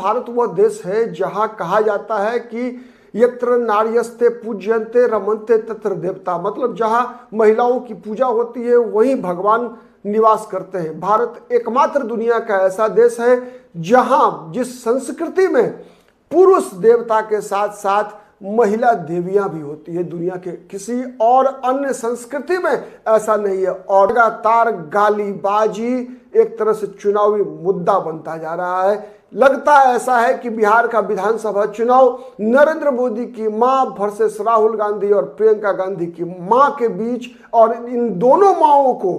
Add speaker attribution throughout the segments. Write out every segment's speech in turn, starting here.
Speaker 1: भारत वह देश है जहां कहा जाता है कि यत्र नार्यस्ते पूज्यन्ते रमन्ते तत्र देवता, मतलब जहां महिलाओं की पूजा होती है वहीं भगवान निवास करते हैं। भारत एकमात्र दुनिया का ऐसा देश है जहां जिस संस्कृति में पुरुष देवता के साथ साथ महिला देवियां भी होती है, दुनिया के किसी और अन्य संस्कृति में ऐसा नहीं है। और लगातार गालीबाजी एक तरह से चुनावी मुद्दा बनता जा रहा है। लगता ऐसा है कि बिहार का विधानसभा चुनाव नरेंद्र मोदी की मां वर्सेस राहुल गांधी और प्रियंका गांधी की मां के बीच, और इन दोनों माओं को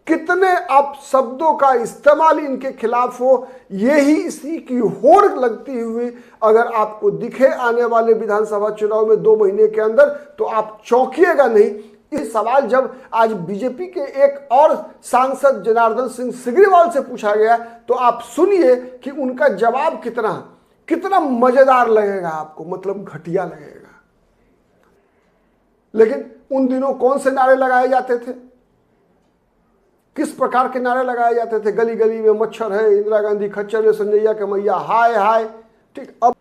Speaker 1: कितने अपशब्दों का इस्तेमाल इनके खिलाफ हो, यही इसी की होड़ लगती हुई अगर आपको दिखे आने वाले विधानसभा चुनाव में 2 महीने के अंदर, तो आप चौंकिएगा नहीं। इस सवाल जब आज बीजेपी के एक और सांसद जनार्दन सिंह सिग्रीवाल से पूछा गया, तो आप सुनिए कि उनका जवाब कितना मजेदार लगेगा आपको, मतलब घटिया लगेगा। लेकिन उन दिनों कौन से नारे लगाए जाते थे, किस प्रकार के नारे लगाए जाते थे? गली गली में मच्छर है, इंदिरा गांधी खच्चर है, संजैया के मैया हाय हाय। ठीक, अब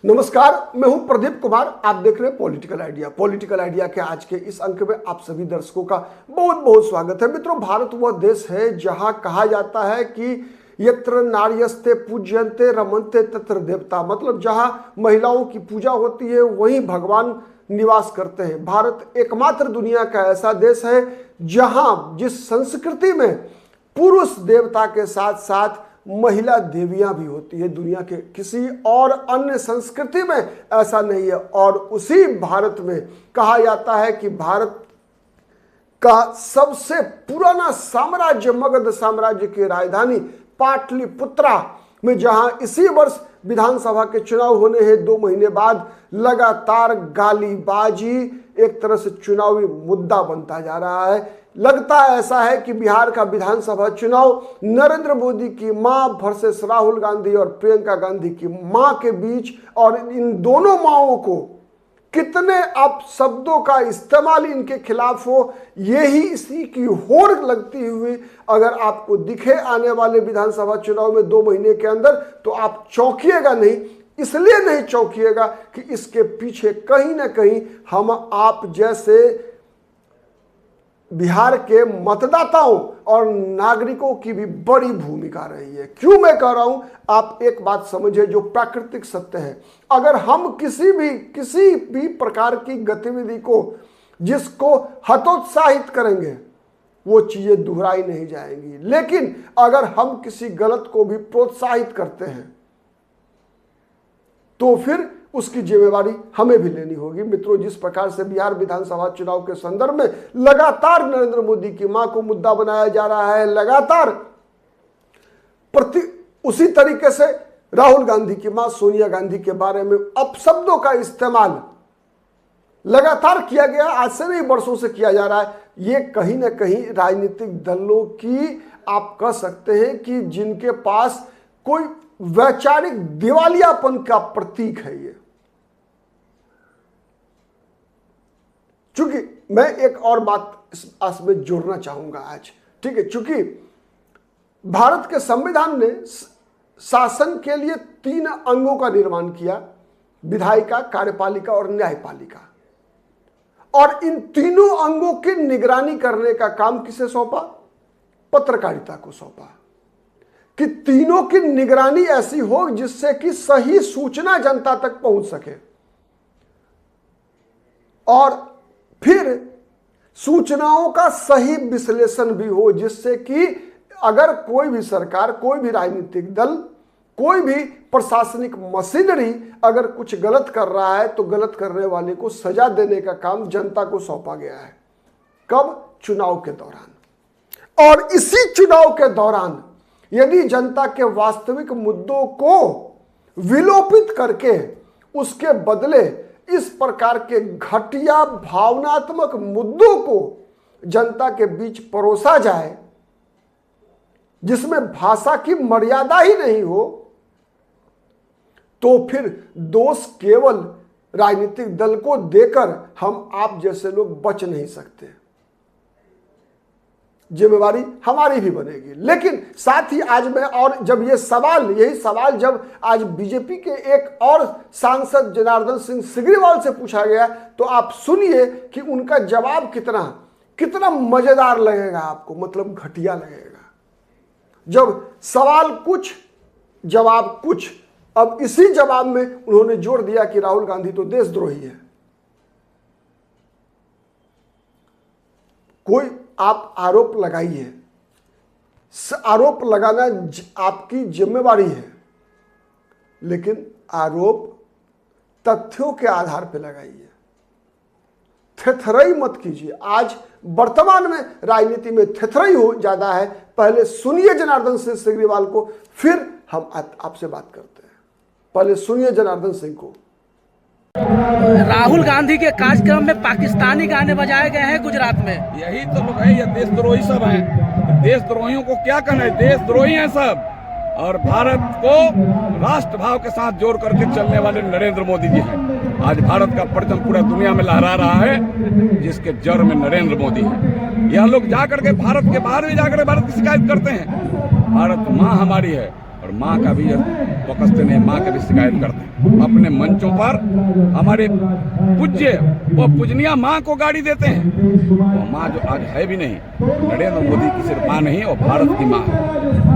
Speaker 1: नमस्कार, मैं हूं प्रदीप कुमार, आप देख रहे हैं पॉलिटिकल आइडिया। पॉलिटिकल आइडिया के आज के इस अंक में आप सभी दर्शकों का बहुत बहुत स्वागत है। मित्रों, भारत वह देश है जहां कहा जाता है कि यत्र नार्यस्ते पूज्यन्ते रमन्ते तत्र देवता, मतलब जहां महिलाओं की पूजा होती है वहीं भगवान निवास करते हैं। भारत एकमात्र दुनिया का ऐसा देश है जहां जिस संस्कृति में पुरुष देवता के साथ साथ महिला देवियां भी होती है, दुनिया के किसी और अन्य संस्कृति में ऐसा नहीं है। और उसी भारत में कहा जाता है कि भारत का सबसे पुराना साम्राज्य मगध साम्राज्य की राजधानी पाटलिपुत्रा में, जहां इसी वर्ष विधानसभा के चुनाव होने हैं 2 महीने बाद, लगातार गालीबाजी एक तरह से चुनावी मुद्दा बनता जा रहा है। लगता ऐसा है कि बिहार का विधानसभा चुनाव नरेंद्र मोदी की मां वर्सेस राहुल गांधी और प्रियंका गांधी की मां के बीच, और इन दोनों माओं को कितने अपशब्दों का इस्तेमाल इनके खिलाफ हो, यही इसी की होड़ लगती हुई अगर आपको दिखे आने वाले विधानसभा चुनाव में 2 महीने के अंदर, तो आप चौंकिएगा नहीं। इसलिए नहीं चौंकिएगा कि इसके पीछे कहीं ना कहीं हम आप जैसे बिहार के मतदाताओं और नागरिकों की भी बड़ी भूमिका रही है। क्यों मैं कह रहा हूं, आप एक बात समझिए जो प्राकृतिक सत्य है। अगर हम किसी भी प्रकार की गतिविधि को जिसको हतोत्साहित करेंगे, वो चीजें दोहराई नहीं जाएंगी। लेकिन अगर हम किसी गलत को भी प्रोत्साहित करते हैं, तो फिर उसकी जिम्मेवारी हमें भी लेनी होगी। मित्रों, जिस प्रकार से बिहार विधानसभा चुनाव के संदर्भ में लगातार नरेंद्र मोदी की मां को मुद्दा बनाया जा रहा है, लगातार उसी तरीके से राहुल गांधी की मां सोनिया गांधी के बारे में अपशब्दों का इस्तेमाल लगातार किया गया, आज से नहीं वर्षों से किया जा रहा है। ये कहीं ना कहीं राजनीतिक दलों की, आप कह सकते हैं कि जिनके पास कोई वैचारिक दिवालियापन का प्रतीक है ये। चूंकि मैं एक और बात इसमें जोड़ना चाहूंगा आज, ठीक है, चूंकि भारत के संविधान ने शासन के लिए 3 अंगों का निर्माण किया, विधायिका, कार्यपालिका और न्यायपालिका, और इन तीनों अंगों की निगरानी करने का काम किसे सौंपा? पत्रकारिता को सौंपा, कि तीनों की निगरानी ऐसी हो जिससे कि सही सूचना जनता तक पहुंच सके, और फिर सूचनाओं का सही विश्लेषण भी हो, जिससे कि अगर कोई भी सरकार, कोई भी राजनीतिक दल, कोई भी प्रशासनिक मशीनरी अगर कुछ गलत कर रहा है, तो गलत करने वाले को सजा देने का काम जनता को सौंपा गया है। कब? चुनाव के दौरान। और इसी चुनाव के दौरान यदि जनता के वास्तविक मुद्दों को विलोपित करके उसके बदले इस प्रकार के घटिया भावनात्मक मुद्दों को जनता के बीच परोसा जाए, जिसमें भाषा की मर्यादा ही नहीं हो, तो फिर दोष केवल राजनीतिक दल को देकर हम आप जैसे लोग बच नहीं सकते। जिम्मेवारी हमारी भी बनेगी। लेकिन साथ ही आज मैं, और जब ये सवाल, यही सवाल जब आज बीजेपी के एक और सांसद जनार्दन सिंह सिग्रीवाल से पूछा गया, तो आप सुनिए कि उनका जवाब कितना मजेदार लगेगा आपको, मतलब घटिया लगेगा। जब सवाल कुछ जवाब कुछ, अब इसी जवाब में उन्होंने जोड़ दिया कि राहुल गांधी तो देशद्रोही है। कोई आप आरोप लगाइए, आरोप लगाना आपकी जिम्मेवारी है, लेकिन आरोप तथ्यों के आधार पर लगाइए, थेथराई मत कीजिए। आज वर्तमान में राजनीति में थेथराई हो ज्यादा है। पहले सुनिए जनार्दन सिंह सिग्रीवाल को, फिर हम आपसे बात करते हैं। पहले सुनिए जनार्दन सिंह को।
Speaker 2: राहुल गांधी के कार्यक्रम में पाकिस्तानी गाने बजाए गए हैं गुजरात में।
Speaker 3: यही तो लोग है, ये देशद्रोही सब हैं। देशद्रोहियों को क्या कहना है, देशद्रोही हैं सब। और भारत को राष्ट्रभाव के साथ जोड़ करके चलने वाले नरेंद्र मोदी जी हैं। आज भारत का परचम पूरा दुनिया में लहरा रहा है, जिसके जड़ में नरेंद्र मोदी है। यह लोग जाकर के भारत के बाहर भी जाकर भारत की शिकायत करते हैं। भारत माँ हमारी है, और माँ का भी बकसते नहीं, माँ का भी शिकायत करते हैं। अपने मंचों पर हमारे पूज्य वो पूजनिया माँ को गाड़ी देते हैं। वो माँ जो आज है भी नहीं, नरेंद्र मोदी की सिर्फ माँ नहीं, वो भारत की माँ है,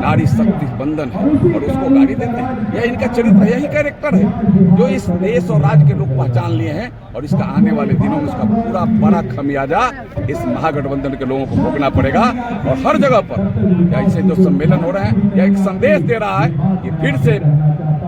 Speaker 3: नारी शक्ति बंधन है, और उसको गाड़ी देते हैं। यह इनका चरित्र, यही कैरेक्टर है जो इस देश और राज्य के लोग पहचान लिए हैं। और इसका आने वाले दिनों में उसका पूरा बड़ा खमियाजा इस महागठबंधन के लोगों को भोगना पड़ेगा। और हर जगह पर ऐसे जो सम्मेलन हो रहे हैं, यह एक संदेश दे रहा है कि फिर से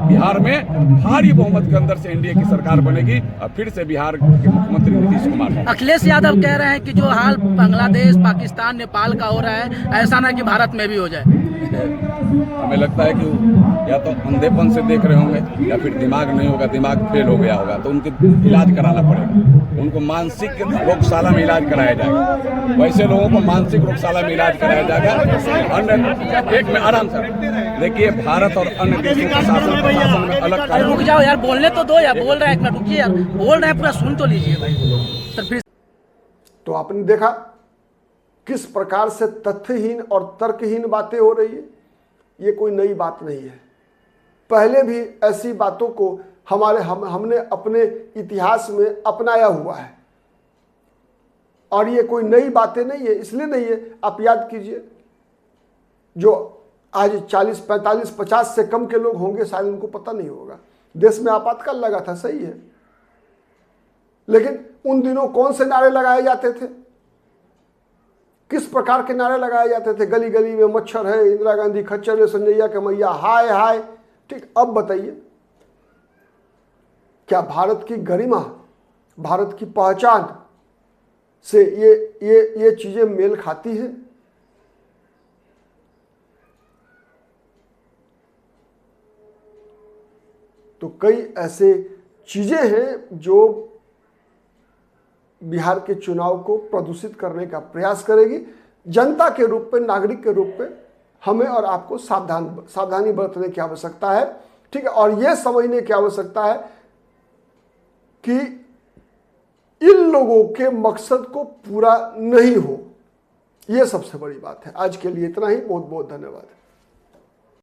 Speaker 3: बिहार में भारी बहुमत के अंदर से एनडीए की सरकार बनेगी, और फिर से बिहार के मुख्यमंत्री नीतीश कुमार।
Speaker 2: अखिलेश यादव कह रहे हैं कि जो हाल बांग्लादेश, पाकिस्तान, नेपाल का हो रहा है, ऐसा ना कि भारत में भी हो जाए।
Speaker 3: हमें लगता है कि या तो अंधेपन से देख रहे होंगे, या फिर दिमाग नहीं होगा, दिमाग फेल हो गया होगा, तो उनको इलाज कराना पड़ेगा। उनको मानसिक रोगशाला में इलाज कराया जाएगा। वैसे लोगों को मानसिक रोगशाला में इलाज कराया जाएगा। अन्य एक में आराम से देखिए, भारत और अन्य देशों के शासन प्रशासन में अलग।
Speaker 2: रुक जाओ यार, बोलने तो दो यार, बोल रहे हैं, एक मिनट रुकिए यार, बोल रहे हैं, पूरा सुन तो लीजिए भाई। सर फिर
Speaker 1: तो आपने देखा किस प्रकार से तथ्यहीन और तर्कहीन बातें हो रही है। ये कोई नई बात नहीं है, पहले भी ऐसी बातों को हमने अपने इतिहास में अपनाया हुआ है, और ये कोई नई बातें नहीं है। इसलिए नहीं है, आप याद कीजिए, जो आज 40, 45, 50 से कम के लोग होंगे, शायद उनको पता नहीं होगा, देश में आपातकाल लगा था, सही है, लेकिन उन दिनों कौन से नारे लगाए जाते थे, किस प्रकार के नारे लगाए जाते थे? गली गली में मच्छर है, इंदिरा गांधी खच्चर है, संजैया के मैया हाय हाय। ठीक, अब बताइए, क्या भारत की गरिमा, भारत की पहचान से ये चीजें मेल खाती हैं? तो कई ऐसे चीजें हैं जो बिहार के चुनाव को प्रदूषित करने का प्रयास करेगी। जनता के रूप में, नागरिक के रूप में हमें और आपको सावधानी बरतने की आवश्यकता है। ठीक है, और यह समझने की आवश्यकता है कि इन लोगों के मकसद को पूरा नहीं हो, यह सबसे बड़ी बात है। आज के लिए इतना ही, बहुत बहुत धन्यवाद।